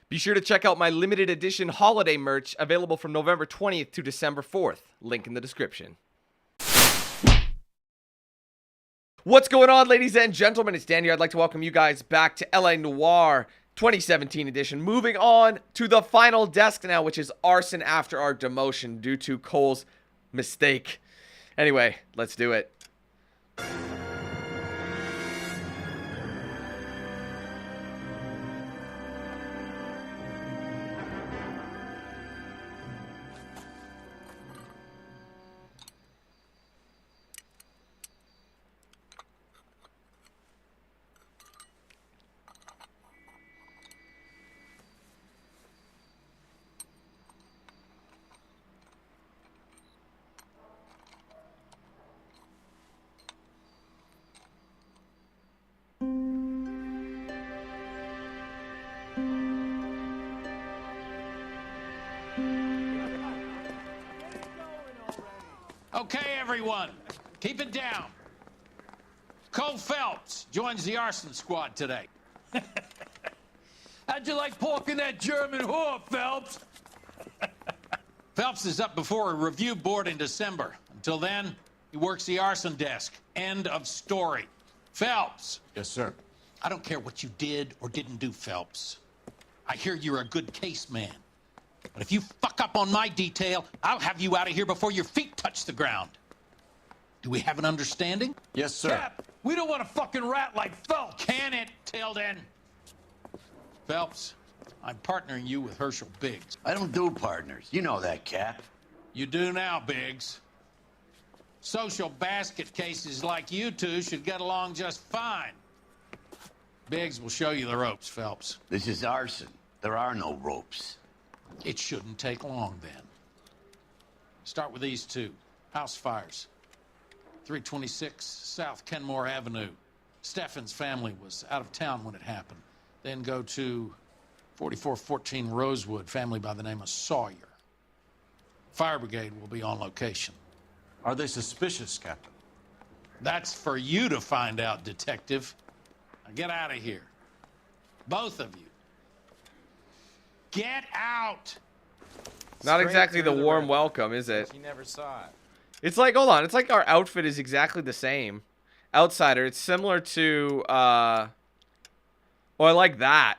Be sure to check out my limited edition holiday merch available from November 20th to December 4th. Link in the description. What's going on, ladies and gentlemen? It's Dan here. I'd like to welcome you guys back to L.A Noire 2017 edition. Moving on to the final desk now, which is arson after our demotion due to Cole's mistake. Anyway, let's do it. Okay, everyone, keep it down. Cole Phelps joins the arson squad today. How'd you like pork in that German whore, Phelps? Phelps is up before a review board in December. Until then, he works the arson desk. End of story. Phelps. Yes, sir. I don't care what you did or didn't do, Phelps. I hear you're a good case man. But if you fuck up on my detail, I'll have you out of here before your feet touch the ground. Do we have an understanding? Yes, sir. Cap, we don't want a fucking rat like Phelps. Can it, Tilden? Phelps, I'm partnering you with Herschel Biggs. I don't do partners. You know that, Cap. You do now, Biggs. Social basket cases like you two should get along just fine. Biggs will show you the ropes, Phelps. This is arson. There are no ropes. It shouldn't take long, then. Start with these two. House fires. 326 South Kenmore Avenue. Steffen's family was out of town when it happened. Then go to 4414 Rosewood, family by the name of Sawyer. Fire brigade will be on location. Are they suspicious, Captain? That's for you to find out, detective. Now get out of here. Both of you. Get out! Not exactly the warm welcome, is it? She never saw it. It's like, hold on, it's like our outfit is exactly the same. Outsider, it's similar to, oh, I like that.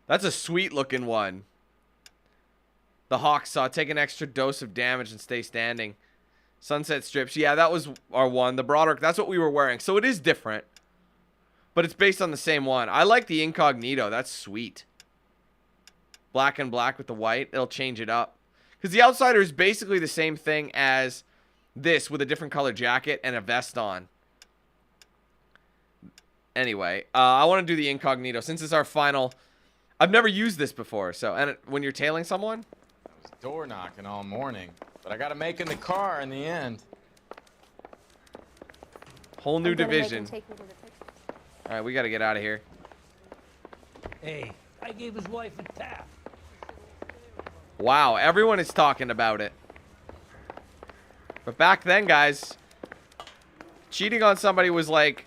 That's a sweet looking one. The Hawk Saw, take an extra dose of damage and stay standing. Sunset Strips, yeah, that was our one. The Broderick, that's what we were wearing. So it is different. But it's based on the same one. I like the Incognito, that's sweet. Black and black with the white, it'll change it up. Because the Outsider is basically the same thing as this with a different color jacket and a vest on. Anyway, I want to do the Incognito since it's our final. I've never used this before, so when you're tailing someone, I was door knocking all morning, but I got to make in the car in the end. whole new I'm gonna make division. him take me to the pictures. All right, we got to get out of here. Hey, I gave his wife a tap. Wow, everyone is talking about it. But back then, guys, cheating on somebody was like,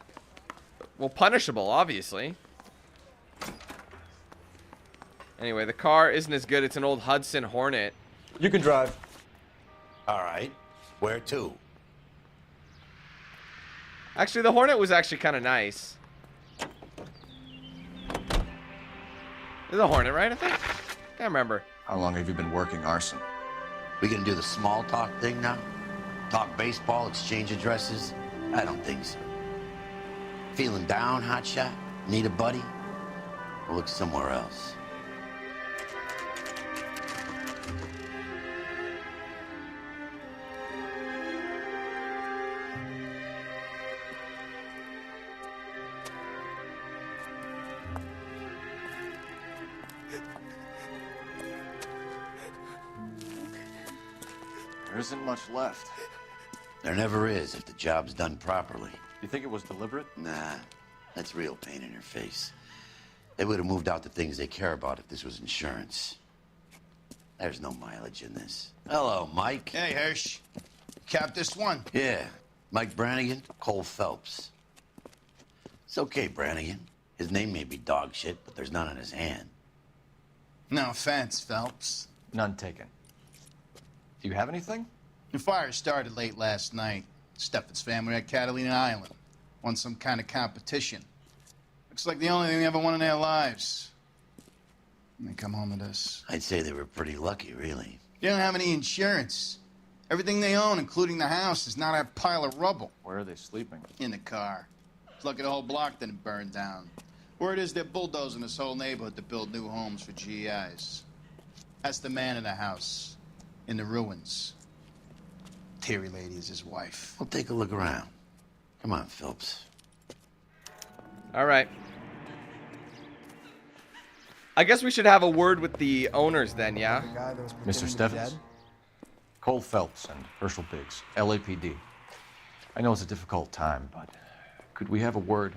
well, punishable, obviously. Anyway, the car isn't as good. It's an old Hudson Hornet. You can drive. All right. Where to? Actually, the Hornet was actually kind of nice. This is a Hornet, right? I think. Can't remember. How long have you been working arson? We gonna do the small talk thing now? Talk baseball, exchange addresses? I don't think so. Feeling down, hotshot? Need a buddy? We'll look somewhere else. There isn't much left. There never is if the job's done properly. You think it was deliberate? Nah, that's real pain in your face. They would have moved out the things they care about if this was insurance. There's no mileage in this. Hello, Mike. Hey, Hirsch. Cap this one. Yeah, Mike Brannigan, Cole Phelps. It's okay, Brannigan. His name may be dog shit, but there's none on his hand. No offense, Phelps. None taken. Do you have anything? The fire started late last night. Steffen's family at Catalina Island. Won some kind of competition. Looks like the only thing they ever won in their lives. And they come home to this. I'd say they were pretty lucky, really. They don't have any insurance. Everything they own, including the house, is not a pile of rubble. Where are they sleeping? In the car. It's lucky the whole block didn't burn down. Word is they're bulldozing this whole neighborhood to build new homes for GIs. That's the man in the house. In the ruins. Terry Lady is his wife. We'll take a look around. Come on, Phelps. All right. I guess we should have a word with the owners then, yeah? Mr. Steffens? Cole Phelps and Herschel Biggs, LAPD. I know it's a difficult time, but could we have a word?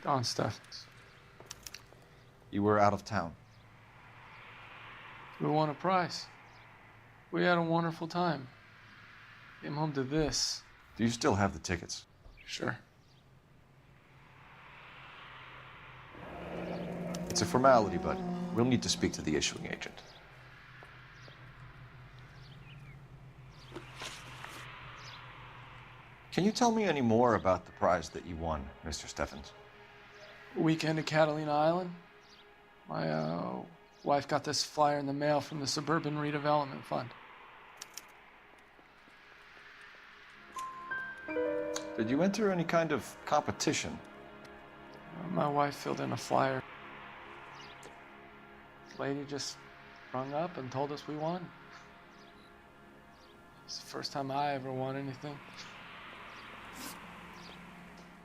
Don Steffens. You were out of town. We won a prize. We had a wonderful time. Came home to this. Do you still have the tickets? Sure. It's a formality, but we'll need to speak to the issuing agent. Can you tell me any more about the prize that you won, Mr. Steffens? Weekend at Catalina Island. My wife got this flyer in the mail from the Suburban Redevelopment Fund. Did you enter any kind of competition? My wife filled in a flyer. Lady just rung up and told us we won. It's the first time I ever won anything.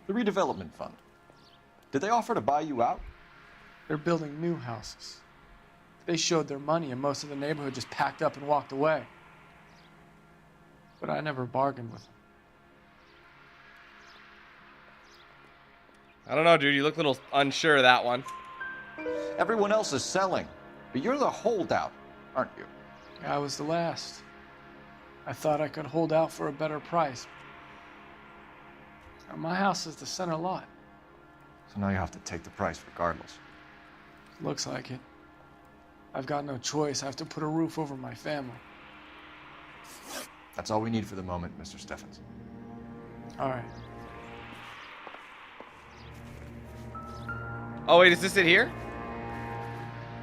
The redevelopment fund. Did they offer to buy you out? They're building new houses. They showed their money and most of the neighborhood just packed up and walked away. But I never bargained with them. I don't know, dude. You look a little unsure of that one. Everyone else is selling, but you're the holdout, aren't you? I was the last. I thought I could hold out for a better price. My house is the center lot. So now you have to take the price regardless. Looks like it. I've got no choice. I have to put a roof over my family. That's all we need for the moment, Mr. Steffens. All right. Oh, wait, is this it here?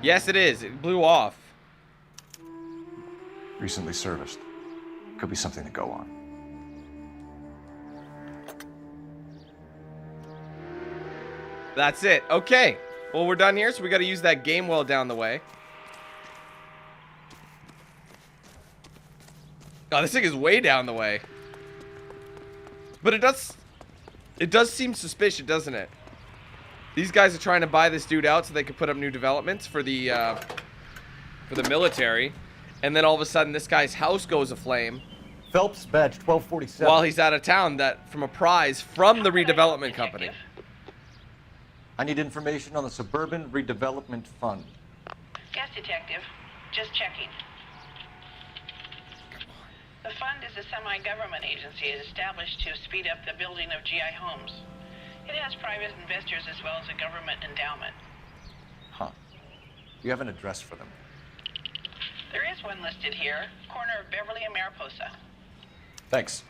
Yes, it is. It blew off. Recently serviced. Could be something to go on. That's it. Okay. Well, we're done here, so we got to use that game well down the way. Oh, this thing is way down the way. But it does seem suspicious, doesn't it? These guys are trying to buy this dude out so they can put up new developments for the military. And then all of a sudden, this guy's house goes aflame. Phelps, badge 1247. While he's out of town, that from a prize from the redevelopment company. I need information on the Suburban Redevelopment Fund. Yes, detective. Just checking. The fund is a semi-government agency established to speed up the building of GI homes. It has private investors as well as a government endowment. Huh. Do you have an address for them? There is one listed here, corner of Beverly and Mariposa. Thanks.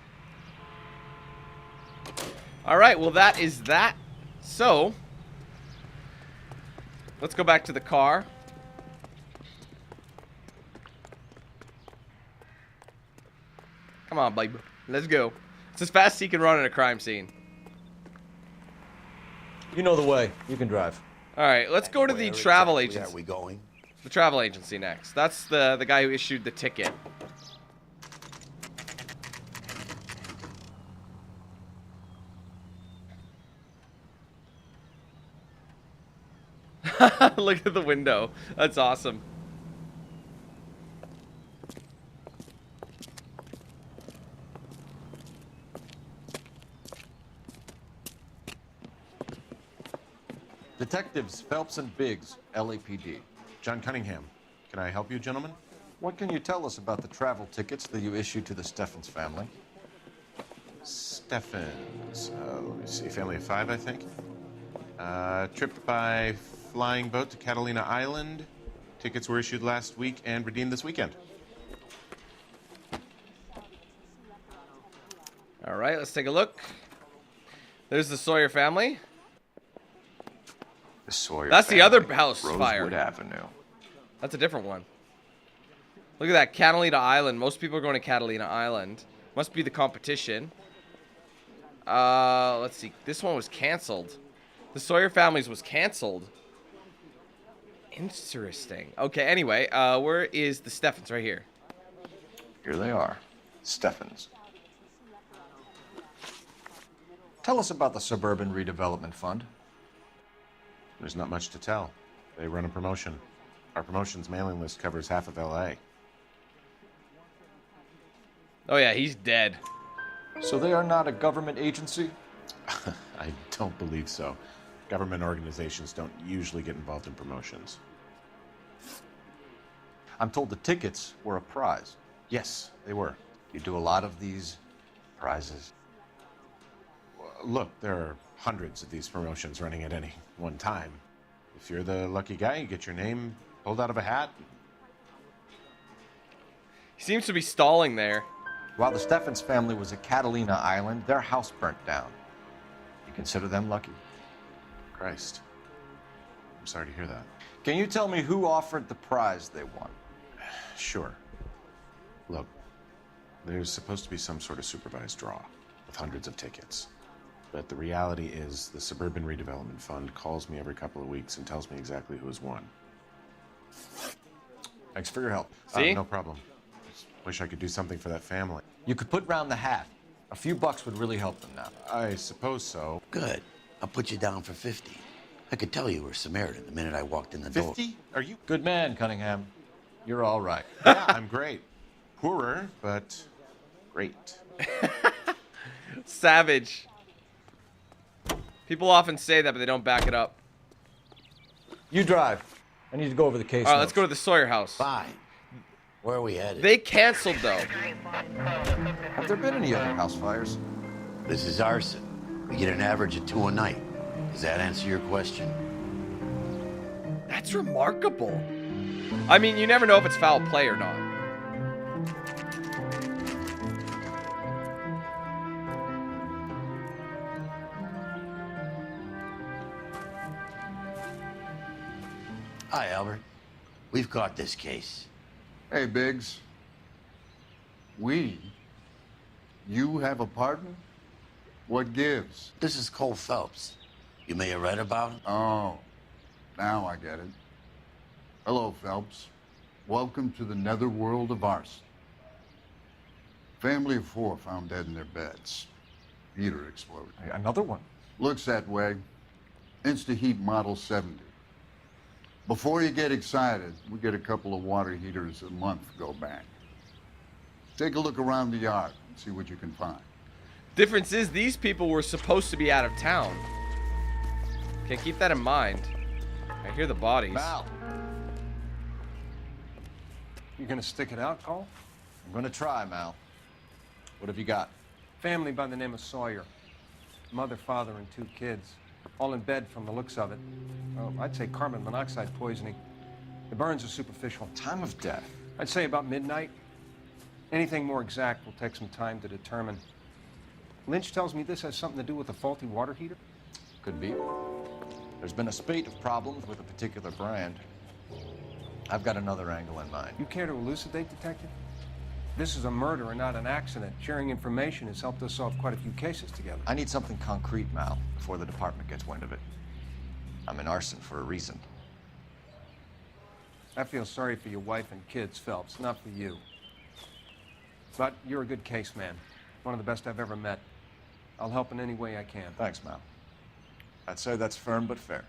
All right, well, that is that. So, let's go back to the car. Come on, baby. Let's go. It's as fast as he can run in a crime scene. You know the way. You can drive. All right, let's go to the travel Where agency. are we going? The travel agency next. That's the guy who issued the ticket. Look at the window. That's awesome. Detectives Phelps and Biggs, LAPD. John Cunningham. Can I help you, gentlemen? What can you tell us about the travel tickets that you issued to the Steffens family? Steffens. Let me see. Family of 5, I think. Trip by flying boat to Catalina Island. Tickets were issued last week and redeemed this weekend. All right, let's take a look. There's the Sawyer family. The Sawyer That's the family, other house fire. Rosewood Avenue. That's a different one. Look at that, Catalina Island. Most people are going to Catalina Island. Must be the competition. Let's see. This one was canceled. The Sawyer families was canceled. Interesting. Okay, anyway, where is the Steffens? Right here. Here they are. Steffens. Tell us about the Suburban Redevelopment Fund. There's not much to tell. They run a promotion. Our promotion's mailing list covers half of L.A. Oh yeah, he's dead. So they are not a government agency? I don't believe so. Government organizations don't usually get involved in promotions. I'm told the tickets were a prize. Yes, they were. You do a lot of these prizes. Look, there are hundreds of these promotions running at any one time. If you're the lucky guy, you get your name pulled out of a hat. He seems to be stalling there. While the Steffens family was at Catalina Island, their house burnt down. You consider them lucky? Christ. I'm sorry to hear that. Can you tell me who offered the prize they won? Sure. Look, there's supposed to be some sort of supervised draw with hundreds of tickets. But the reality is the Suburban Redevelopment Fund calls me every couple of weeks and tells me exactly who has won. Thanks for your help. See? No problem. Just wish I could do something for that family. You could put round the hat. A few bucks would really help them now. I suppose so. Good. I'll put you down for 50. I could tell you were Samaritan the minute I walked in the door. 50? Are you? Good man, Cunningham. You're all right. Yeah, I'm great. Poorer, but great. Savage. People often say that, but they don't back it up. You drive. I need to go over the case. All right, let's go to the Sawyer house. Fine. Where are we headed? They canceled, though. Have there been any other house fires? This is arson. We get an average of 2 a night. Does that answer your question? That's remarkable. I mean, you never know if it's foul play or not. Hi, Albert. We've got this case. Hey, Biggs. You have a partner? What gives? This is Cole Phelps. You may have read about him. Oh, now I get it. Hello, Phelps. Welcome to the netherworld of arson. Family of 4 found dead in their beds. Heater exploded. Hey, another one. Looks that way. Insta-Heat Model 70. Before you get excited, we get a couple of water heaters a month go back. Take a look around the yard and see what you can find. Difference is these people were supposed to be out of town. Okay, keep that in mind. I hear the bodies. Val, You gonna stick it out, Cole? I'm gonna try, Mal. What have you got? Family by the name of Sawyer. Mother, father, and 2 kids. All in bed from the looks of it. Oh, I'd say carbon monoxide poisoning. The burns are superficial. Time of death? I'd say about midnight. Anything more exact will take some time to determine. Lynch tells me this has something to do with a faulty water heater. Could be. There's been a spate of problems with a particular brand. I've got another angle in mind. You care to elucidate, Detective? This is a murder and not an accident. Sharing information has helped us solve quite a few cases together. I need something concrete, Mal, before the department gets wind of it. I'm in arson for a reason. I feel sorry for your wife and kids, Phelps, not for you. But you're a good case man. One of the best I've ever met. I'll help in any way I can. Thanks, Mal. I'd say that's firm but fair.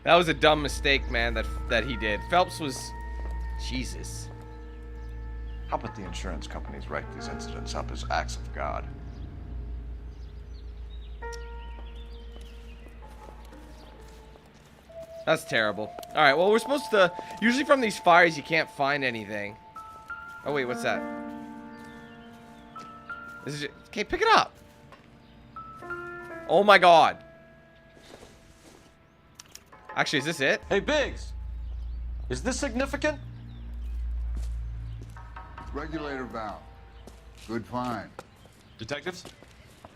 That was a dumb mistake, man, that he did. Phelps was... Jesus. How about the insurance companies write these incidents up as acts of God? That's terrible. All right, well, we're supposed to... Usually from these fires, you can't find anything. Oh, wait, what's that? This is... Okay, pick it up. Oh, my God. Actually, is this it? Hey, Biggs. Is this significant? Regulator valve. Good find. Detectives?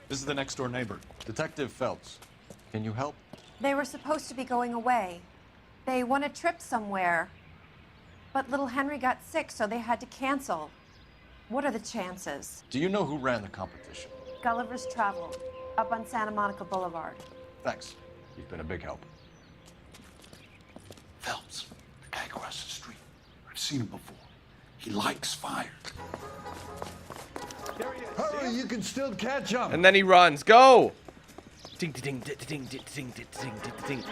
This is the next door neighbor. Detective Phelps. Can you help? They were supposed to be going away. They won a trip somewhere. But little Henry got sick, so they had to cancel. What are the chances? Do you know who ran the competition? Gulliver's Travel, up on Santa Monica Boulevard. Thanks. You've been a big help. Phelps, the guy across the street. I've seen him before. He likes fire. Hurry, you can still catch him. And then he runs. Go! Ding, ding, ding, ding, ding, ding, ding, ding, ding, ding.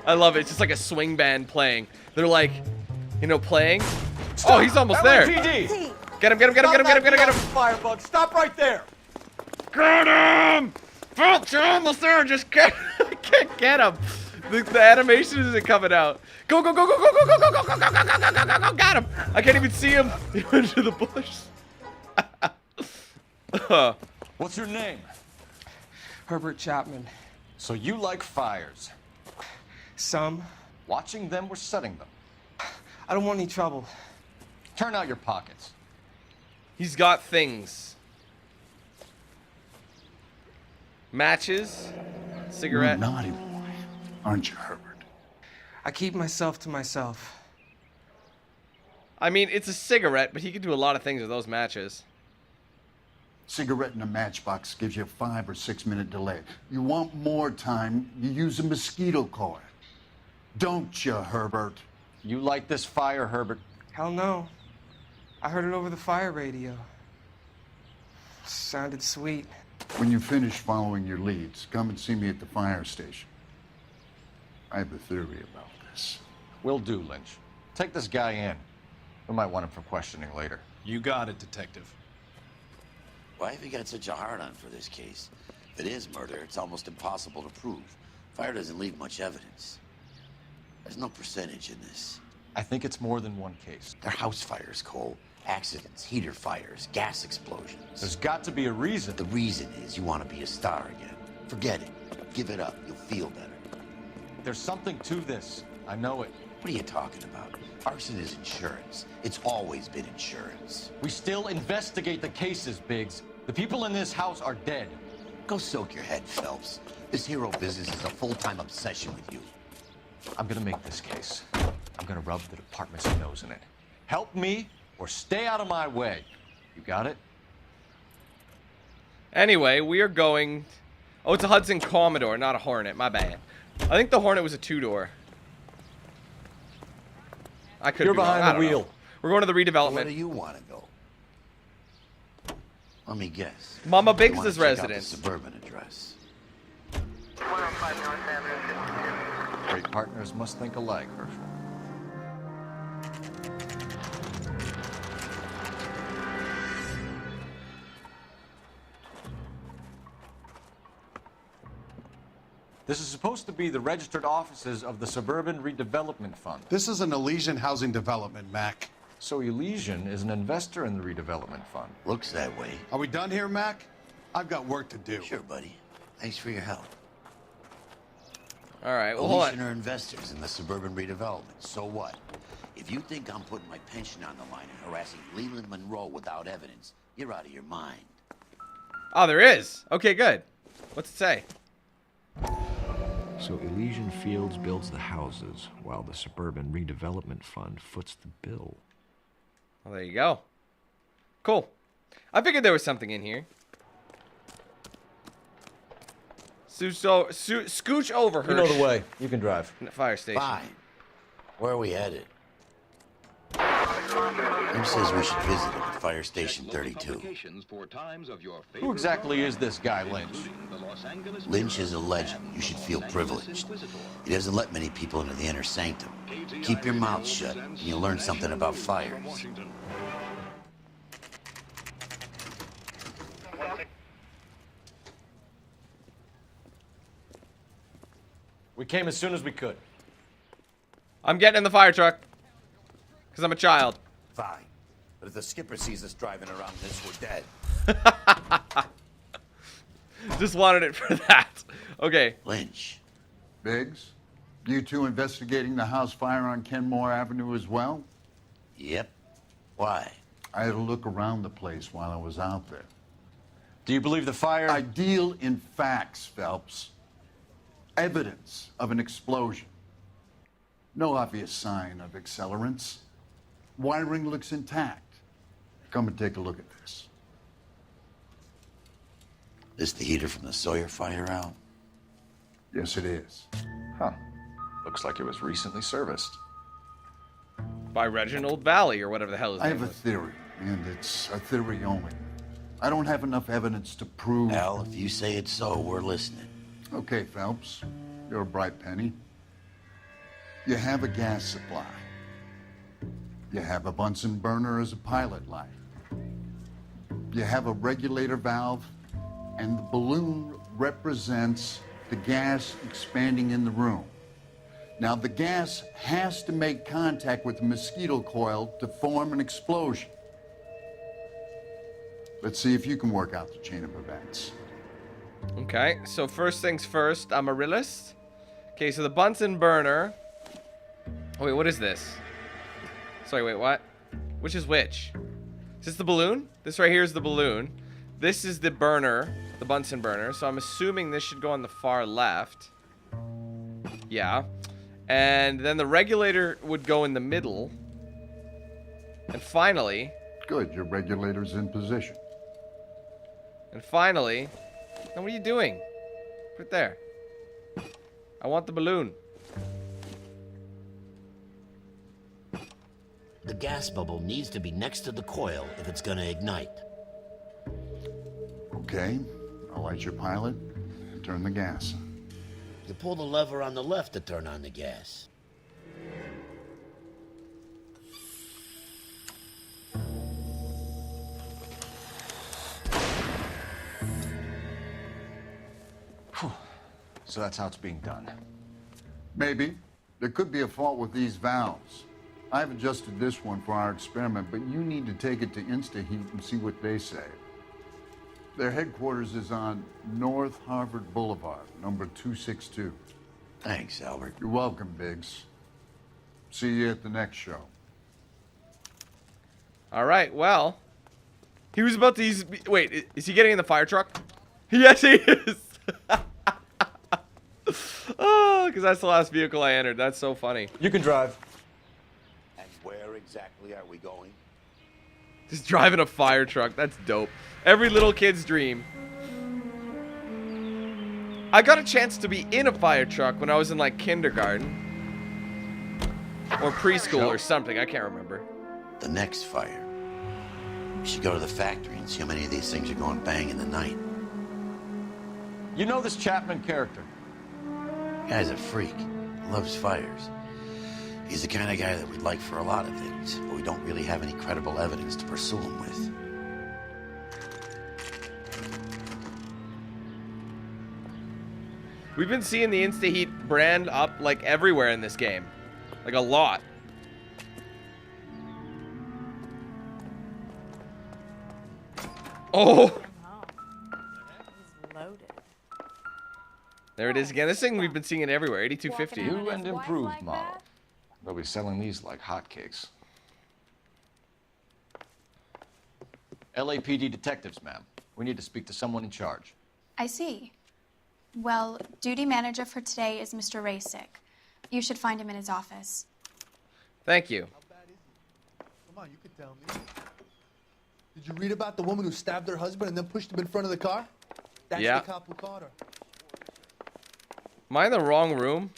I love it. It's just like a swing band playing. They're like, you know, playing. Stop. Oh, he's almost there. LAPD. Get him, get him, get him, get him, get him, get him, get him. Firebug, stop right there. Get him! Phelps, you're almost there. Just can't get him. The animation isn't coming out. Go, go, go, go, go, go, go, go, go, go, go, go, go, go, go, go, got him. I can't even see him. He went into the bush. What's your name? Herbert Chapman. So you like fires? Some. Watching them or setting them? I don't want any trouble. Turn out your pockets. He's got things. Matches. Cigarette. You're a naughty boy, aren't you, Herbert? I keep myself to myself. I mean, it's a cigarette, but he can do a lot of things with those matches. Cigarette in a matchbox gives you a 5 or 6 minute delay. You want more time, you use a mosquito coil. Don't you, Herbert? You like this fire, Herbert? Hell no. I heard it over the fire radio. Sounded sweet. When you finish following your leads, come and see me at the fire station. I have a theory about this. Will do, Lynch. Take this guy in. We might want him for questioning later. You got it, Detective. Why have you got such a hard-on for this case? If it is murder, it's almost impossible to prove. Fire doesn't leave much evidence. There's no percentage in this. I think it's more than one case. They're house fires, Cole. Accidents, heater fires, gas explosions. There's got to be a reason. The reason is you want to be a star again. Forget it. Give it up. You'll feel better. There's something to this. I know it. What are you talking about? Arson is insurance. It's always been insurance. We still investigate the cases, Biggs. The people in this house are dead. Go soak your head, Phelps. This hero business is a full-time obsession with you. I'm gonna make this case. I'm gonna rub the department's nose in it. Help me or stay out of my way. You got it? Anyway, we are going... Oh, it's a Hudson Commodore, not a Hornet. My bad. I think the Hornet was a two-door. I could You're be wrong. I behind the don't know. wheel. We're going to the redevelopment. Where do you want to go? Let me guess. Mama You Biggs' wanna check out the residence. suburban address. Great partners must think alike, Herschel. This is supposed to be the registered offices of the Suburban Redevelopment Fund. This is an Elysian housing development, Mac. So Elysian is an investor in the redevelopment fund. Looks that way. Are we done here, Mac? I've got work to do. Sure, buddy. Thanks for your help. All right, well, hold Elysian on. are investors in the suburban redevelopment. So what? If you think I'm putting my pension on the line and harassing Leland Monroe without evidence, you're out of your mind. Oh, there is. Okay, good. What's it say? So Elysian Fields builds the houses, while the Suburban Redevelopment Fund foots the bill. Well, there you go. Cool. I figured there was something in here. Scooch over, Hirsch. You know the way. You can drive. Fire station. Fine. Where are we headed? Who says we should visit him at Fire Station 32? Who exactly is this guy, Lynch? Lynch is a legend. You should feel privileged. He doesn't let many people into the inner sanctum. Keep your mouth shut, and you'll learn something about fires. We came as soon as we could. I'm getting in the fire truck. Because I'm a child. Fine. But if the skipper sees us driving around this, we're dead. Just wanted it for that. Okay. Lynch. Biggs? You two investigating the house fire on Kenmore Avenue as well? Yep. Why? I had a look around the place while I was out there. Do you believe the fire? I deal in facts, Phelps. Evidence of an explosion. No obvious sign of accelerants. Wiring looks intact. Come and take a look at this. This the heater from the Sawyer fire, Al? Yes, it is. Huh. Looks like it was recently serviced. By Reginald Barley, or whatever the hell his I name have a was. theory, and it's a theory only. I don't have enough evidence to prove... Al, if you say it's so, we're listening. Okay, Phelps. You're a bright penny. You have a gas supply. You have a Bunsen burner as a pilot light. You have a regulator valve, and the balloon represents the gas expanding in the room. Now, the gas has to make contact with the mosquito coil to form an explosion. Let's see if you can work out the chain of events. Okay, so first things first, I'm a realist. Okay, so the Bunsen burner. Oh, wait, what is this? Sorry, wait, what? Which is which? Is this the balloon? This right here is the balloon. This is the burner, the Bunsen burner. So I'm assuming this should go on the far left. Yeah. And then the regulator would go in the middle. And finally... Good, your regulator's in position. And finally... Now what are you doing? Put it there. I want the balloon. The gas bubble needs to be next to the coil if it's gonna ignite. Okay, I'll light your pilot and turn the gas. You pull the lever on the left to turn on the gas. So that's how it's being done. Maybe. There could be a fault with these valves. I've adjusted this one for our experiment, but you need to take it to InstaHeat and see what they say. Their headquarters is on North Harvard Boulevard, number 262. Thanks, Albert. You're welcome, Biggs. See you at the next show. All right, well. He was about to use... Wait, is he getting in the fire truck? Yes, he is. Oh, because that's the last vehicle I entered. That's so funny. You can drive. And where exactly are we going? Just driving a fire truck. That's dope. Every little kid's dream. I got a chance to be in a fire truck when I was in like kindergarten. Or preschool or something. I can't remember. The next fire. We should go to the factory and see how many of these things are going bang in the night. You know this Chapman character? Guy's a freak. Loves fires. He's the kind of guy that we'd like for a lot of things, but we don't really have any credible evidence to pursue him with. We've been seeing the InstaHeat brand up like everywhere in this game. Like a lot. Oh! There it is again. This thing, we've been seeing it everywhere. 8250. New and improved model. They'll be selling these like hotcakes. LAPD detectives, ma'am. We need to speak to someone in charge. I see. Well, duty manager for today is Mr. Rasick. You should find him in his office. Thank you. Come on, you could tell me. Did you read about the woman who stabbed her husband and then pushed him in front of the car? That's Yeah. the cop who caught her. Am I in the wrong room?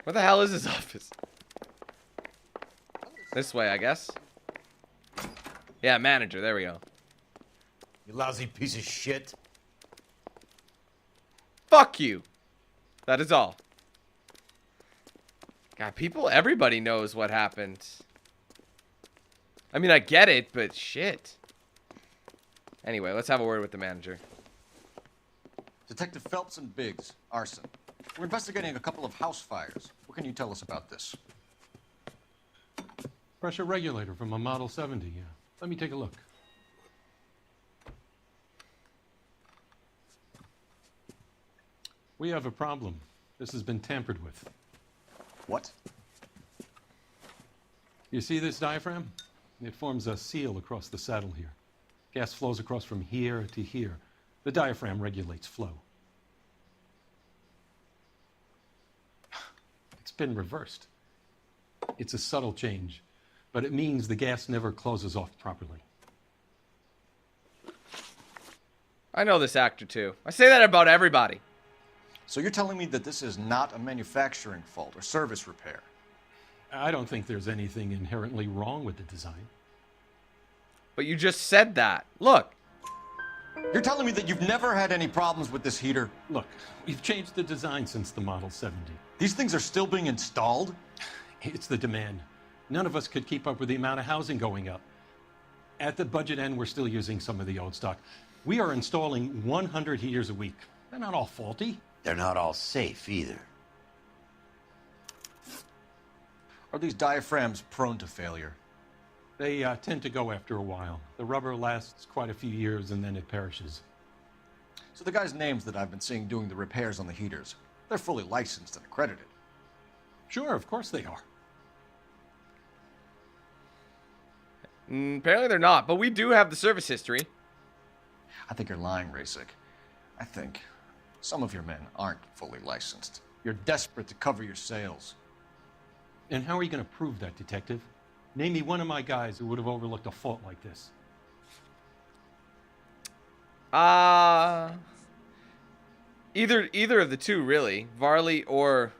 Where the hell is his office? This way, I guess. Yeah, manager. There we go. You lousy piece of shit. Fuck you. That is all. God, everybody knows what happened. I mean, I get it, but shit. Anyway, let's have a word with the manager. Detective Phelps and Biggs, arson. We're investigating a couple of house fires. What can you tell us about this? Pressure regulator from a Model 70, yeah. Let me take a look. We have a problem. This has been tampered with. What? You see this diaphragm? It forms a seal across the saddle here. Gas flows across from here to here. The diaphragm regulates flow. It's been reversed. It's a subtle change, but it means the gas never closes off properly. I know this actor too. I say that about everybody. So you're telling me that this is not a manufacturing fault or service repair? I don't think there's anything inherently wrong with the design. But you just said that. Look. You're telling me that you've never had any problems with this heater? Look, we've changed the design since the Model 70. These things are still being installed? It's the demand. None of us could keep up with the amount of housing going up. At the budget end, we're still using some of the old stock. We are installing 100 heaters a week. They're not all faulty. They're not all safe either. Are these diaphragms prone to failure? They tend to go after a while. The rubber lasts quite a few years and then it perishes. So the guys' names that I've been seeing doing the repairs on the heaters, they're fully licensed and accredited. Sure, of course they are. Apparently they're not, but we do have the service history. I think you're lying, Rasic. I think some of your men aren't fully licensed. You're desperate to cover your sales. And how are you going to prove that, Detective? Name me one of my guys who would have overlooked a fault like this. Either of the two, really. Varley or...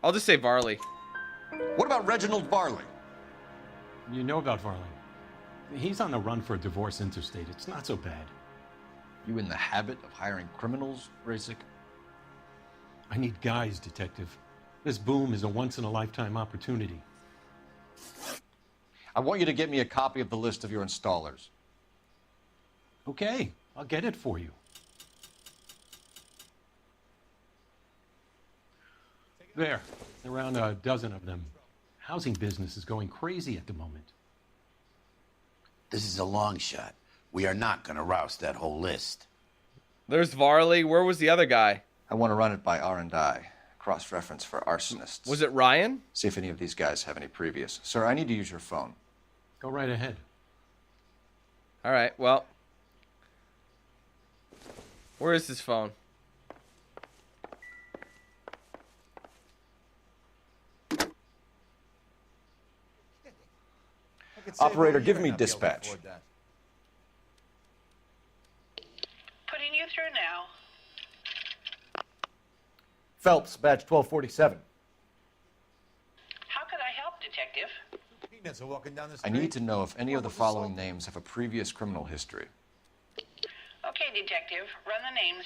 I'll just say Varley. What about Reginald Barley? You know about Varley. He's on the run for a divorce interstate. It's not so bad. You in the habit of hiring criminals, Rasic? I need guys, Detective. This boom is a once-in-a-lifetime opportunity. I want you to get me a copy of the list of your installers. Okay, I'll get it for you. There, around a dozen of them. Housing business is going crazy at the moment. This is a long shot. We are not going to roust that whole list. There's Varley. Where was the other guy? I want to run it by R&I. Cross-reference for arsonists. Was it Ryan? See if any of these guys have any previous. Sir, I need to use your phone. Go right ahead. All right, well. Where is his phone? Operator, give me dispatch. Putting you through now. Phelps, badge 1247. How could I help, Detective? I need to know if any of the following names have a previous criminal history. Okay, Detective. Run the names.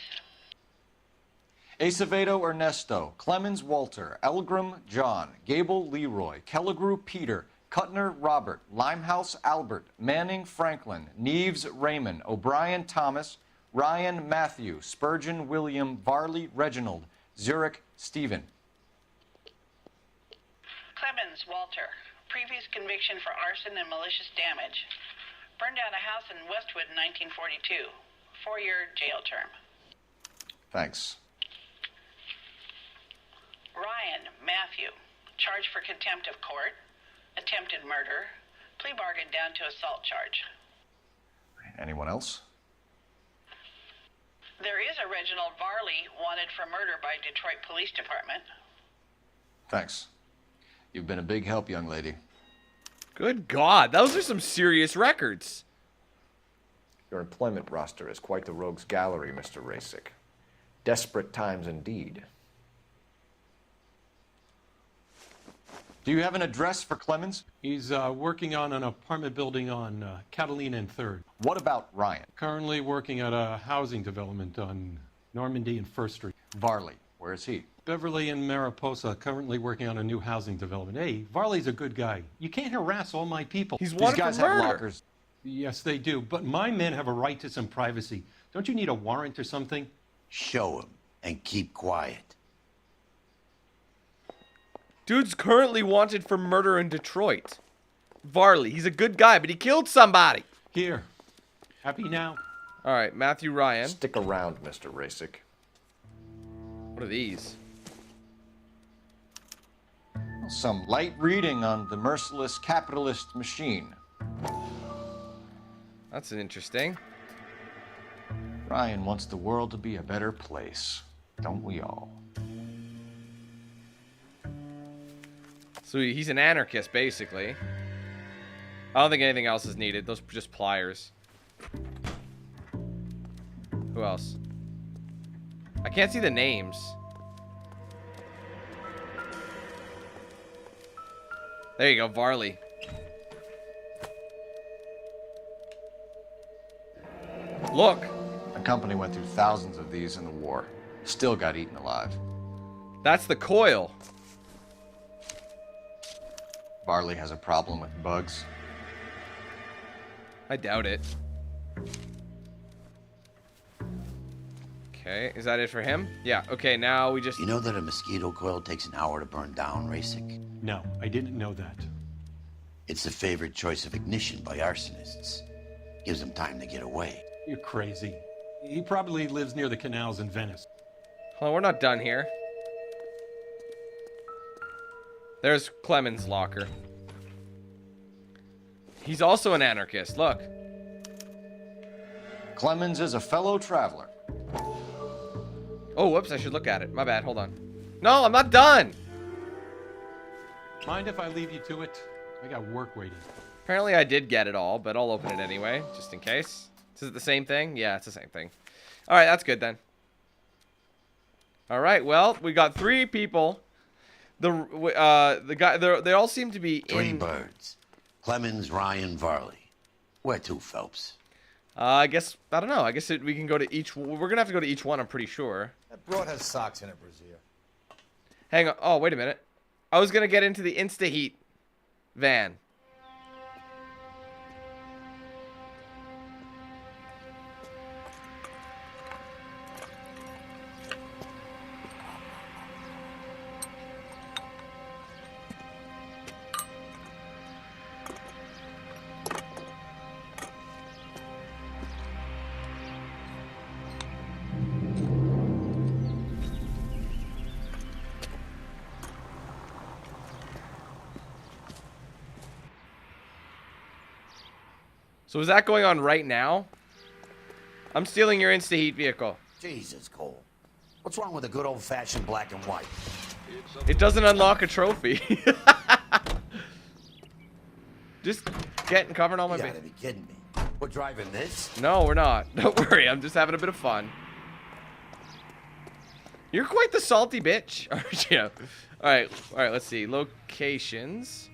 Acevedo Ernesto, Clemons Walter, Elgram John, Gable Leroy, Kelligrew Peter, Cutner Robert, Limehouse Albert, Manning Franklin, Neves Raymond, O'Brien Thomas, Ryan Matthew, Spurgeon William, Varley Reginald, Zurich Stephen. Clemons Walter. Previous conviction for arson and malicious damage. Burned down a house in Westwood in 1942. 4-year jail term. Thanks. Ryan Matthew. Charged for contempt of court. Attempted murder. Plea bargain down to assault charge. Anyone else? There is a Reginald Barley wanted for murder by Detroit Police Department. Thanks. You've been a big help, young lady. Good God, those are some serious records. Your employment roster is quite the rogues gallery, Mr. Rasic. Desperate times indeed. Do you have an address for Clemons? He's working on an apartment building on Catalina and 3rd. What about Ryan? Currently working at a housing development on Normandy and 1st Street. Varley, where is he? Beverly and Mariposa, currently working on a new housing development. Hey, Varley's a good guy. You can't harass all my people. He's These wanted guys for have murder. lockers. Yes, they do. But my men have a right to some privacy. Don't you need a warrant or something? Show him and keep quiet. Dude's currently wanted for murder in Detroit. Varley, he's a good guy, but he killed somebody. Here. Happy now? All right, Matthew Ryan. Stick around, Mr. Rasic. What are these? Some light reading on the merciless capitalist machine. That's interesting. Ryan wants the world to be a better place. Don't we all? So he's an anarchist, basically. I don't think anything else is needed. Those are just pliers. Who else? I can't see the names. There you go, Barley. Look. The company went through thousands of these in the war. Still got eaten alive. That's the coil. Barley has a problem with bugs. I doubt it. Okay, is that it for him? Yeah, okay, now we just... You know that a mosquito coil takes an hour to burn down, Rasic? No, I didn't know that. It's the favorite choice of ignition by arsonists. Gives them time to get away. You're crazy. He probably lives near the canals in Venice. Hold on, we're not done here. There's Clemons' locker. He's also an anarchist, look. Clemons is a fellow traveler. Oh, whoops, I should look at it. My bad, hold on. No, I'm not done! Mind if I leave you to it? I got work waiting. Apparently I did get it all, but I'll open it anyway, just in case. Is it the same thing? Yeah, it's the same thing. Alright, that's good then. Alright, well, we got 3 people. The guy, they all seem to be 3 birds. Clemons, Ryan, Varley. Where to, Phelps? I guess, I don't know. I guess we can go to each... We're going to have to go to each one, I'm pretty sure. That broad has socks in it, Brazier. Hang on. Oh, wait a minute. I was going to get into the Insta-Heat van. So is that going on right now? I'm stealing your Insta-Heat vehicle. Jesus, Cole. What's wrong with a good old-fashioned black and white? It doesn't unlock a trophy. Just getting covered on my You base. gotta be kidding me. We're driving this? No, we're not. Don't worry. I'm just having a bit of fun. You're quite the salty bitch, aren't you? All right, let's see. Locations.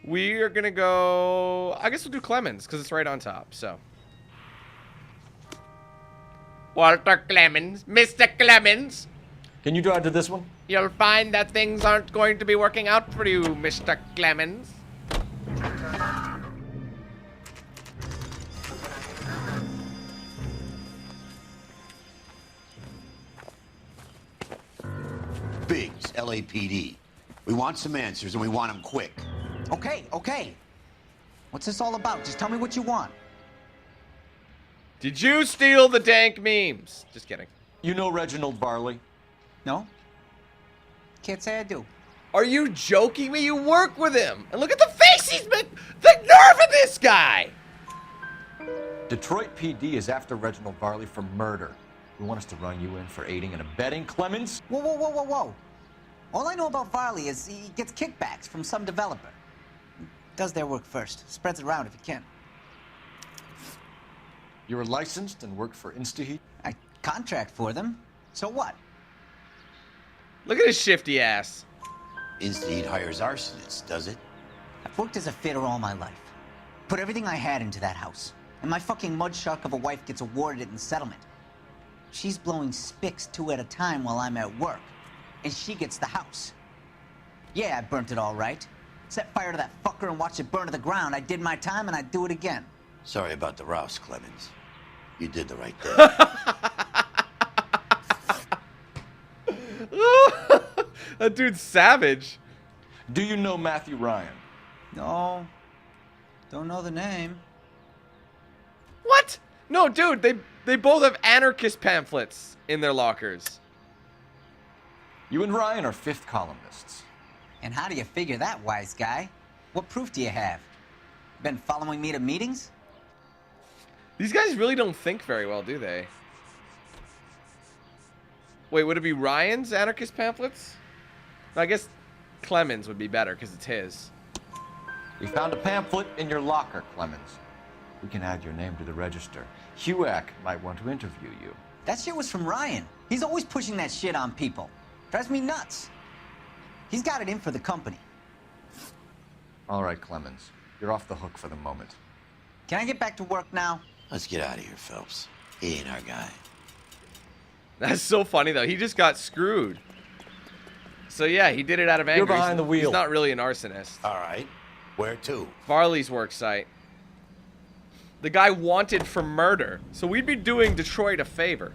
We are going to go... I guess we'll do Clemons, because it's right on top, so. Walter Clemons. Mr. Clemons. Can you drive to this one? You'll find that things aren't going to be working out for you, Mr. Clemons. Biggs, LAPD. We want some answers, and we want them quick. Okay. What's this all about? Just tell me what you want. Did you steal the dank memes? Just kidding. You know Reginald Barley? No? Can't say I do. Are you joking me? You work with him. And look at the face he's made. The nerve of this guy. Detroit PD is after Reginald Barley for murder. We want us to run you in for aiding and abetting Clemons? Whoa. All I know about Varley is he gets kickbacks from some developer. Does their work first. Spreads it around if he can. You're licensed and work for Insta-Heat? I contract for them. So what? Look at his shifty ass. Insta-Heat hires arsonists, does it? I've worked as a fitter all my life. Put everything I had into that house. And my fucking mud shark of a wife gets awarded it in settlement. She's blowing spics 2 at a time while I'm at work. And she gets the house. Yeah, I burnt it all right. Set fire to that fucker and watched it burn to the ground. I did my time and I'd do it again. Sorry about the rouse, Clemons. You did the right thing. That dude's savage. Do you know Matthew Ryan? No. Don't know the name. What? No, dude, they both have anarchist pamphlets in their lockers. You and Ryan are fifth columnists. And how do you figure that, wise guy? What proof do you have? Been following me to meetings? These guys really don't think very well, do they? Wait, would it be Ryan's anarchist pamphlets? I guess Clemons would be better because it's his. We found a pamphlet in your locker, Clemons. We can add your name to the register. HUAC might want to interview you. That shit was from Ryan. He's always pushing that shit on people. Drives me nuts. He's got it in for the company. All right, Clemons. You're off the hook for the moment. Can I get back to work now? Let's get out of here, Phelps. He ain't our guy. That's so funny, though. He just got screwed. So, yeah, he did it out of anger. You're behind the wheel. He's not really an arsonist. All right. Where to? Barley's work site. The guy wanted for murder. So we'd be doing Detroit a favor.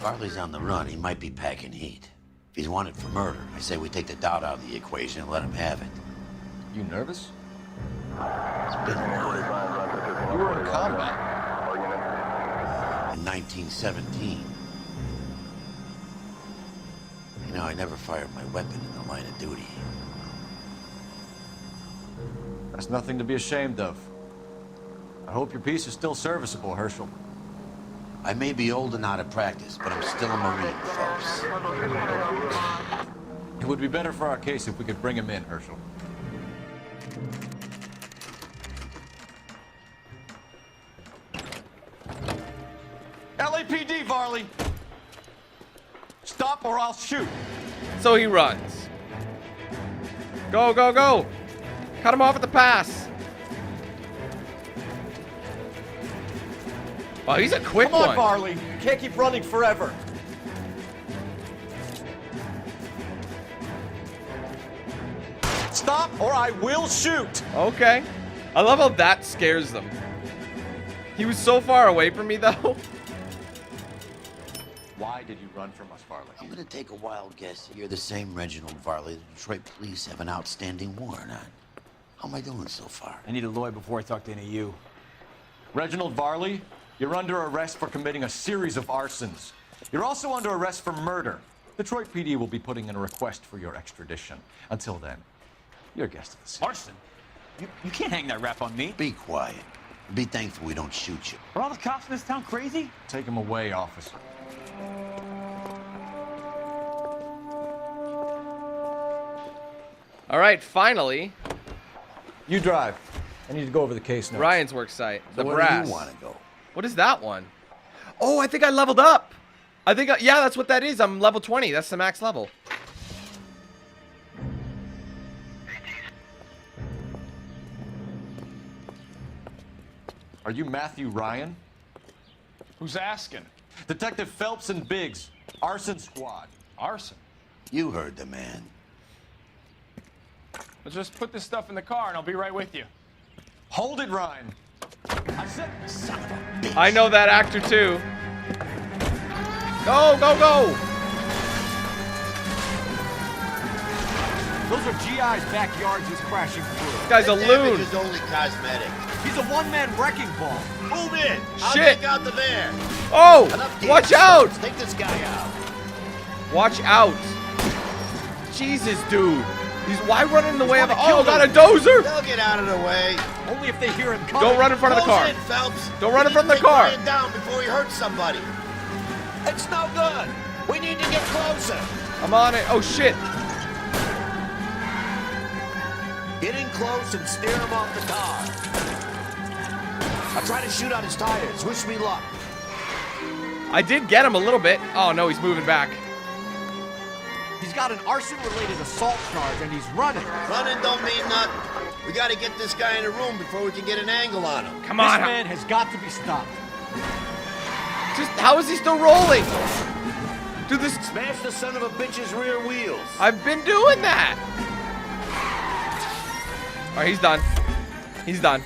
Barley's on the run. He might be packing heat. If he's wanted for murder, I say we take the doubt out of the equation and let him have it. You nervous? It's been a while. You were in combat. In 1917. You know, I never fired my weapon in the line of duty. That's nothing to be ashamed of. I hope your piece is still serviceable, Herschel. I may be old and out of practice, but I'm still a Marine, Phelps. It would be better for our case if we could bring him in, Herschel. LAPD, Varley! Stop or I'll shoot! So he runs. Go, go, go! Cut him off at the pass. Oh, he's a quick one. Come on, Varley. You can't keep running forever. Stop or I will shoot! Okay. I love how that scares them. He was so far away from me, though. Why did you run from us, Varley? I'm gonna take a wild guess that you're the same Reginald Barley the Detroit police have an outstanding warrant on. How am I doing so far? I need a lawyer before I talk to any of you. Reginald Barley, you're under arrest for committing a series of arsons. You're also under arrest for murder. Detroit PD will be putting in a request for your extradition. Until then, you're a guest of the city. Arson? You can't hang that rap on me. Be quiet. Be thankful we don't shoot you. Are all the cops in this town crazy? Take him away, officer. All right, finally. You drive. I need to go over the case notes. Ryan's work site. The So where brass. do you want to go? What is that one? Oh, I think I leveled up. Yeah, that's what that is. I'm level 20. That's the max level. Are you Matthew Ryan? Who's asking? Detective Phelps and Biggs. Arson squad. Arson. You heard the man. Let's just put this stuff in the car and I'll be right with you. Hold it, Ryan. I said, son of a bitch. I know that actor too. Go, go, go! Those are GI's backyards he's crashing through. This guy's a The loon. damage is only cosmetic. He's a one-man wrecking ball. Move in. I'll Shit. take out the van. Oh! Enough Watch games. out! Take this guy out. Watch out! Jesus, dude. Why run in the way of... Oh, got a dozer! They'll get out of the way. Only if they hear him coming. Don't run in front of the car. Close in, Phelps. Don't run in We front of need the to take car. Ryan down before he hurts somebody. It's no good. We need to get closer. I'm on it. Oh, shit. Get in close and steer him off the car. I'll try to shoot out his tires. Wish me luck. I did get him a little bit. Oh, no, he's moving back. He's got an arson-related assault charge, and he's running. Running don't mean nothing. We got to get this guy in a room before we can get an angle on him. Come on. This man has got to be stopped. Just, how is he still rolling? Dude, this... Smash the son of a bitch's rear wheels. I've been doing that. All right, he's done. He's done.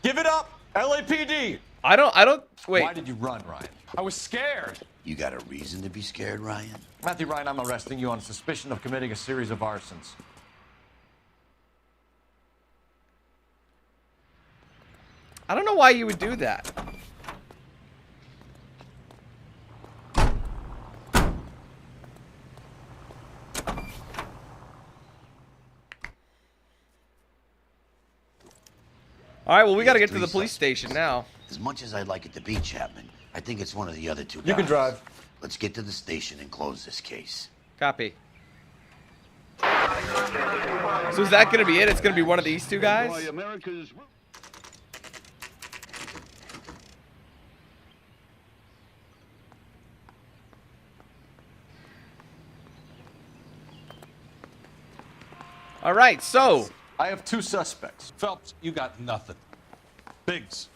give it up, LAPD. I don't, wait. Why did you run, Ryan? I was scared. You got a reason to be scared, Ryan? Matthew Ryan, I'm arresting you on suspicion of committing a series of arsons. I don't know why you would do that. All right, well, we got to have get to the 3 police suspects. station now. As much as I'd like it to be Chapman, I think it's one of the other 2 guys. You can drive. Let's get to the station and close this case. Copy. So is that going to be it? It's going to be one of these 2 guys? All right, so I have 2 suspects. Phelps, you got nothing. Biggs,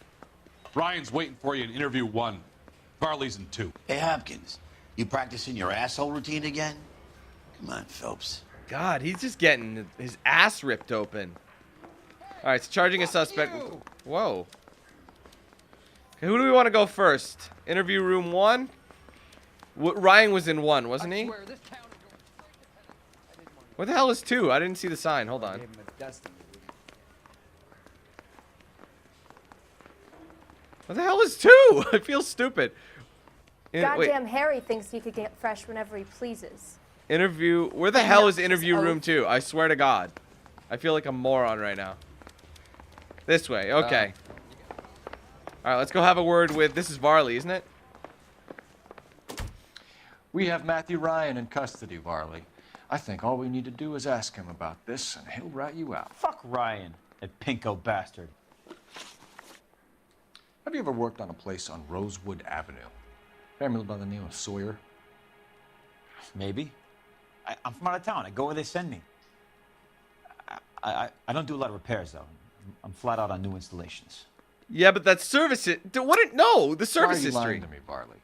Ryan's waiting for you in interview 1. Barley's in 2. Hey, Hopkins, you practicing your asshole routine again? Come on, Phelps. God, he's just getting his ass ripped open. All right, so charging a suspect. Whoa. Okay, who do we want to go first? Interview room 1? Ryan was in 1, wasn't he? What the hell is 2? I didn't see the sign. Hold on. What the hell is 2? I feel stupid. Goddamn Harry thinks he could get fresh whenever he pleases. Interview. Where the hell is interview room 2? I swear to God. I feel like a moron right now. This way. Okay. All right, let's go have a word with. This is Barley, isn't it? We have Matthew Ryan in custody, Barley. I think all we need to do is ask him about this, and he'll rat you out. Fuck Ryan, that pinko bastard. Have you ever worked on a place on Rosewood Avenue? Family by the name of Sawyer? Maybe. I'm from out of town. I go where they send me. I don't do a lot of repairs, though. I'm flat out on new installations. Yeah, but that's service. No, the service Why are you history. lying to me, Barley?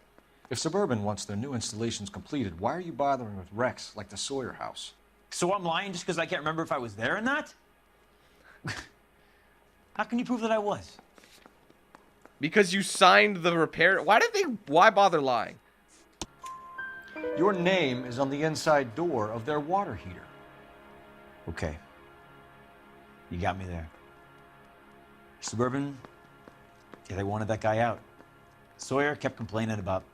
If Suburban wants their new installations completed, why are you bothering with wrecks like the Sawyer house? So I'm lying just because I can't remember if I was there or not? How can you prove that I was? Because you signed the repair. Why bother lying? Your name is on the inside door of their water heater. Okay. You got me there. Suburban, yeah, they wanted that guy out. Sawyer kept complaining about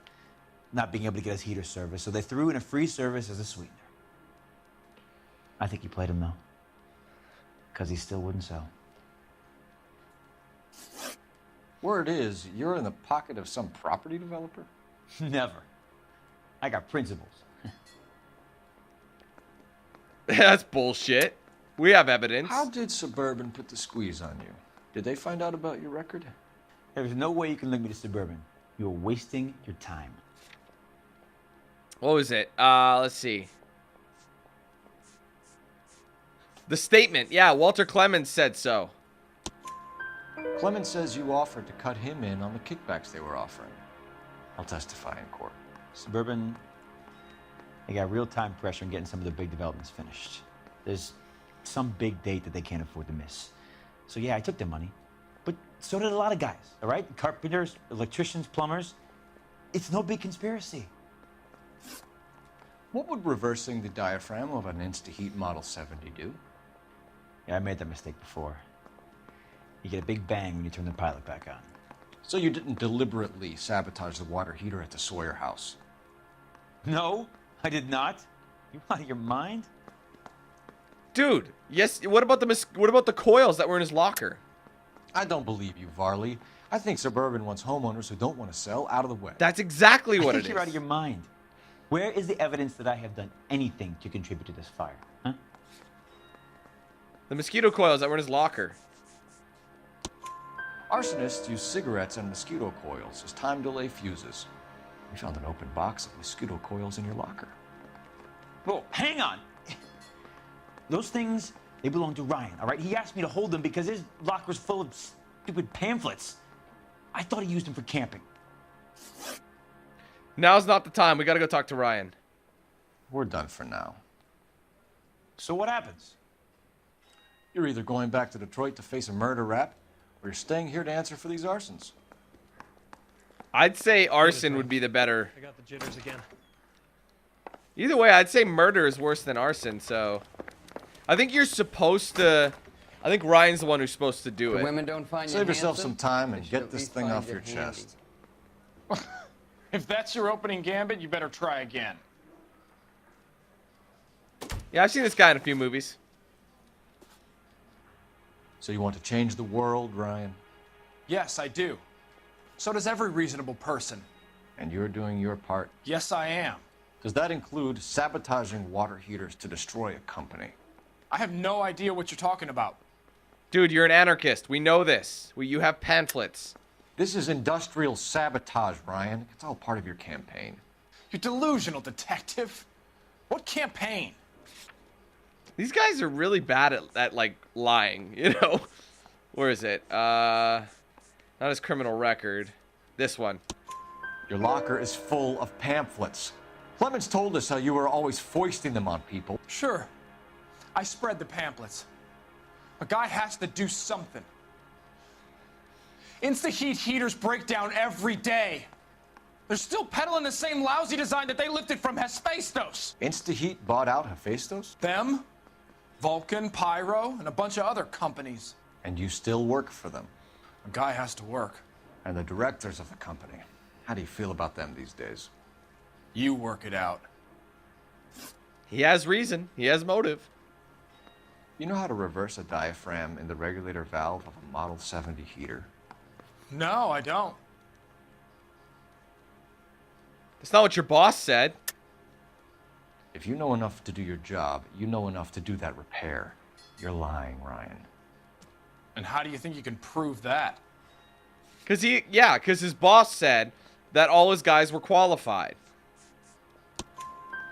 not being able to get his heater service, so they threw in a free service as a sweetener. I think he played him, though, because he still wouldn't sell. Word is, you're in the pocket of some property developer? Never. I got principles. That's bullshit. We have evidence. How did Suburban put the squeeze on you? Did they find out about your record? There's no way you can link me to Suburban. You're wasting your time. What was it? Let's see. The statement. Yeah, Walter Clemons said so. Clemons says you offered to cut him in on the kickbacks they were offering. I'll testify in court. Suburban, they got real-time pressure on getting some of their big developments finished. There's some big date that they can't afford to miss. So yeah, I took their money. But so did a lot of guys, all right? Carpenters, electricians, plumbers. It's no big conspiracy. What would reversing the diaphragm of an Insta-Heat Model 70 do? Yeah, I made that mistake before. You get a big bang when you turn the pilot back on. So you didn't deliberately sabotage the water heater at the Sawyer house? No, I did not. You out of your mind? Dude, yes. What about the coils that were in his locker? I don't believe you, Varley. I think Suburban wants homeowners who don't want to sell out of the way. That's exactly what I it think is. you're out of your mind. Where is the evidence that I have done anything to contribute to this fire? Huh? The mosquito coils that were in his locker. Arsonists use cigarettes and mosquito coils as time delay fuses. We found an open box of mosquito coils in your locker. Whoa, hang on. Those things, they belong to Ryan, all right? He asked me to hold them because his locker's full of stupid pamphlets. I thought he used them for camping. Now's not the time. We gotta go talk to Ryan. We're done for now. So what happens? You're either going back to Detroit to face a murder rap, or you're staying here to answer for these arsons. I'd say arson would be the better. I got the jitters again. Either way, I'd say murder is worse than arson, so... I think you're supposed to... I think Ryan's the one who's supposed to do it. Women don't find you Save yourself handsome, some time they and should get at this least thing find off you your handy. chest. If that's your opening gambit, you better try again. Yeah, I've seen this guy in a few movies. So you want to change the world, Ryan? Yes, I do. So does every reasonable person. And you're doing your part? Yes, I am. Does that include sabotaging water heaters to destroy a company? I have no idea what you're talking about. Dude, you're an anarchist. We know this. You have pamphlets. This is industrial sabotage, Ryan. It's all part of your campaign. You're delusional, detective. What campaign? These guys are really bad at like, lying, you know? Where is it? Not his criminal record. This one. Your locker is full of pamphlets. Clemons told us how you were always foisting them on people. Sure. I spread the pamphlets. A guy has to do something. Insta-heat heaters break down every day. They're still peddling the same lousy design that they lifted from Hephaestus. Insta-heat bought out Hephaestus? Them, Vulcan, Pyro, and a bunch of other companies. And you still work for them? A guy has to work. And the directors of the company. How do you feel about them these days? You work it out. He has reason. He has motive. You know how to reverse a diaphragm in the regulator valve of a Model 70 heater? No, I don't. That's not what your boss said. If you know enough to do your job, you know enough to do that repair. You're lying, Ryan. And how do you think you can prove that? Because his boss said that all his guys were qualified.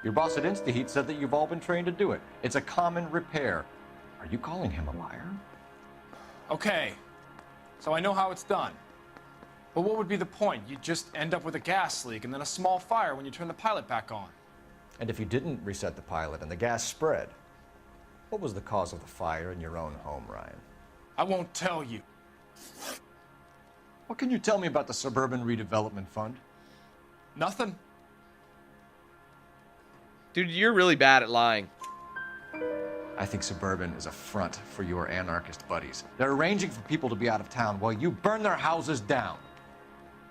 Your boss at InstaHeat said that you've all been trained to do it. It's a common repair. Are you calling him a liar? Okay, so I know how it's done. But what would be the point? You'd just end up with a gas leak and then a small fire when you turn the pilot back on. And if you didn't reset the pilot and the gas spread, what was the cause of the fire in your own home, Ryan? I won't tell you. What can you tell me about the Suburban Redevelopment Fund? Nothing. Dude, you're really bad at lying. I think Suburban is a front for your anarchist buddies. They're arranging for people to be out of town while you burn their houses down.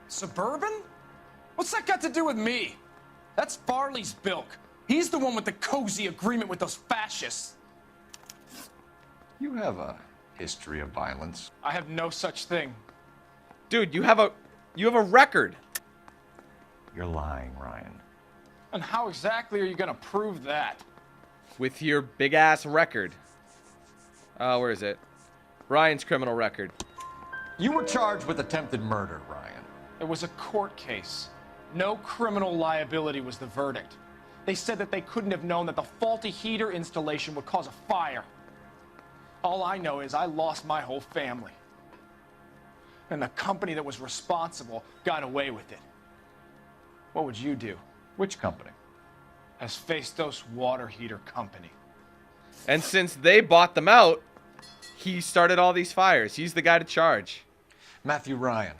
Suburban? What's that got to do with me? That's Barley's bilk. He's the one with the cozy agreement with those fascists. You have a history of violence. I have no such thing. Dude, you have a record. You're lying, Ryan. And how exactly are you gonna prove that? With your big ass record. Where is it? Ryan's criminal record. You were charged with attempted murder, Ryan. It was a court case. No criminal liability was the verdict. They said that they couldn't have known that the faulty heater installation would cause a fire. All I know is I lost my whole family. And the company that was responsible got away with it. What would you do? Which company? Hephaestus Water Heater Company. And since they bought them out, he started all these fires. He's the guy to charge. Matthew Ryan,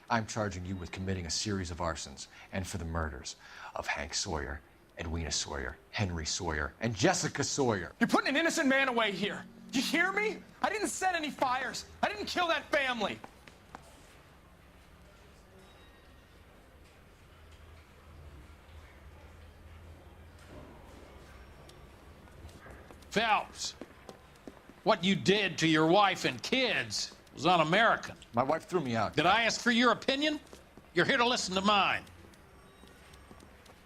I'm charging you with committing a series of arsons and for the murders of Hank Sawyer, Edwina Sawyer, Henry Sawyer, and Jessica Sawyer. You're putting an innocent man away here. Do you hear me? I didn't set any fires. I didn't kill that family. Phelps, what you did to your wife and kids was un-American. My wife threw me out. Did I ask for your opinion? You're here to listen to mine.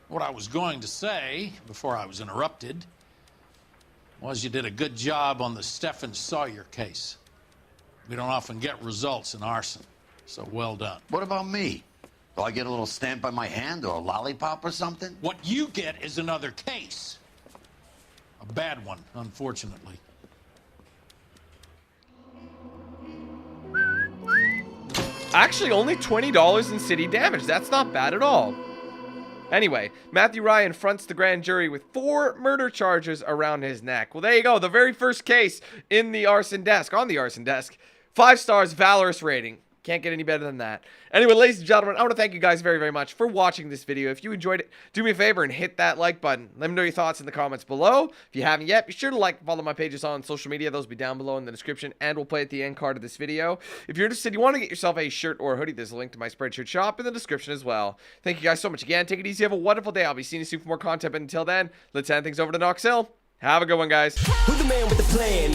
What I was going to say, before I was interrupted, was you did a good job on the Stephen Sawyer case. We don't often get results in arson, so well done. What about me? Do I get a little stamp by my hand or a lollipop or something? What you get is another case. A bad one, unfortunately. Actually, only $20 in city damage. That's not bad at all. Anyway, Matthew Ryan fronts the grand jury with 4 murder charges around his neck. Well, there you go. The very first case in the arson desk, on the arson desk. 5 stars, valorous rating. Can't get any better than that. Anyway, ladies and gentlemen, I want to thank you guys very, very much for watching this video. If you enjoyed it, do me a favor and hit that like button. Let me know your thoughts in the comments below. If you haven't yet, be sure to like and follow my pages on social media. Those will be down below in the description, and we'll play at the end card of this video. If you're interested, you want to get yourself a shirt or a hoodie, there's a link to my Spreadshirt shop in the description as well. Thank you guys so much again. Take it easy. Have a wonderful day. I'll be seeing you soon for more content, but until then, let's hand things over to Knox Hill. Have a good one, guys. Who the man with the plan?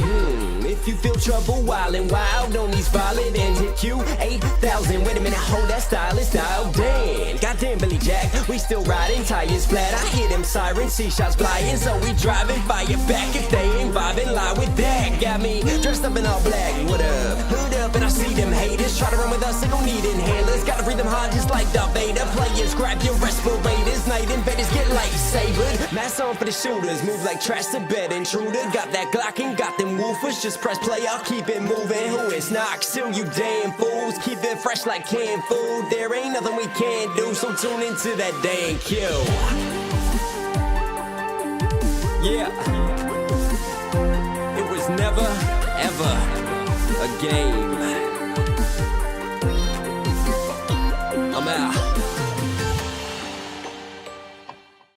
If you feel trouble wildin' wild on these violent and hit you 8,000. Wait a minute, hold that style is dialed Dan. Goddamn Billy Jack, we still riding tires flat. I hear them sirens, see shots flying, so we driving fire back. If they ain't vibing, lie with that. Got me dressed up in all black. What up? Hood up and I see them haters try to run with us. They gon' need inhalers. Gotta breathe them hard just like Darth Vader. Players grab your respirators. Night invaders get lightsabered. Mask on for the shooters. Move like trash to bed intruder. Got that Glock and got them woofers. Just press play, I'll keep it moving. Who is not? Still you damn fools. Keep it fresh like canned food. There ain't nothing we can't do, so tune into that DanQ. Yeah. It was never, ever a game.